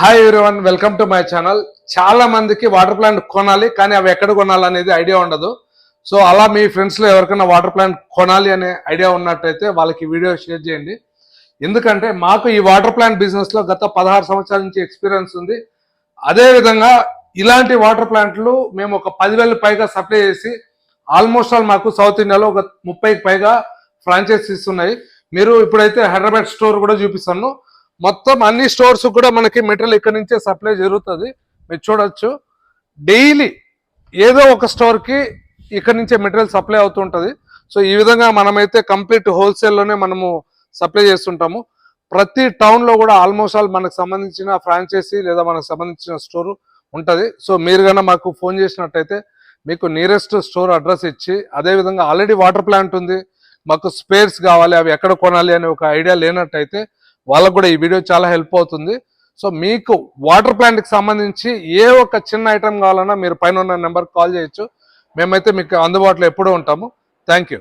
Hi everyone, welcome to my channel. చాలా మందికి water plant కొనాలి, కానీ అవి ఎక్కడ కొనాలి అనేది ఐడియా ఉండదు. సో అలా మీ ఫ్రెండ్స్లో ఎవరికైనా వాటర్ ప్లాంట్ కొనాలి అనే ఐడియా ఉన్నట్టయితే వాళ్ళకి వీడియో షేర్ చేయండి. ఎందుకంటే మాకు ఈ వాటర్ ప్లాంట్ బిజినెస్లో గత 16 సంవత్సరాల నుంచి ఎక్స్పీరియన్స్ ఉంది. అదేవిధంగా ఇలాంటి వాటర్ ప్లాంట్లు మేము ఒక 10,000 పైగా సప్లై చేసి ఆల్మోస్ట్ ఆల్ మాకు సౌత్ ఇండియాలో ఒక 30కి పైగా ఫ్రాంచైజీస్ ఉన్నాయి. మీరు ఇప్పుడైతే హైదరాబాద్ స్టోర్ కూడా చూపిస్తాను. మొత్తం అన్ని స్టోర్స్ కూడా మనకి మెటీరియల్ ఇక్కడ నుంచే సప్లై జరుగుతుంది. మీరు చూడొచ్చు, డైలీ ఏదో ఒక స్టోర్కి ఇక్కడ నుంచే మెటీరియల్ సప్లై అవుతుంటుంది. సో ఈ విధంగా మనమైతే కంప్లీట్ హోల్సేల్లోనే మనము సప్లై చేస్తుంటాము. ప్రతి టౌన్లో కూడా ఆల్మోస్ట్ ఆల్ మనకు సంబంధించిన ఫ్రాంచైజీ లేదా మనకు సంబంధించిన స్టోర్ ఉంటుంది. సో మీరు కన్నా మాకు ఫోన్ చేసినట్టయితే మీకు నియరెస్ట్ స్టోర్ అడ్రస్ ఇచ్చి, అదేవిధంగా ఆల్రెడీ వాటర్ ప్లాంట్ ఉంది, మాకు స్పేర్స్ కావాలి, అవి ఎక్కడ కొనాలి అనే ఒక ఐడియా లేనట్టయితే వాళ్ళకు కూడా ఈ వీడియో చాలా హెల్ప్ అవుతుంది. సో మీకు వాటర్ ప్లాంట్కి సంబంధించి ఏ ఒక చిన్న ఐటమ్ కావాలన్నా మీరు పైన ఉన్న నెంబర్కి కాల్ చేయొచ్చు. మేమైతే మీకు అందుబాటులో ఎప్పుడూ ఉంటాము. Thank you.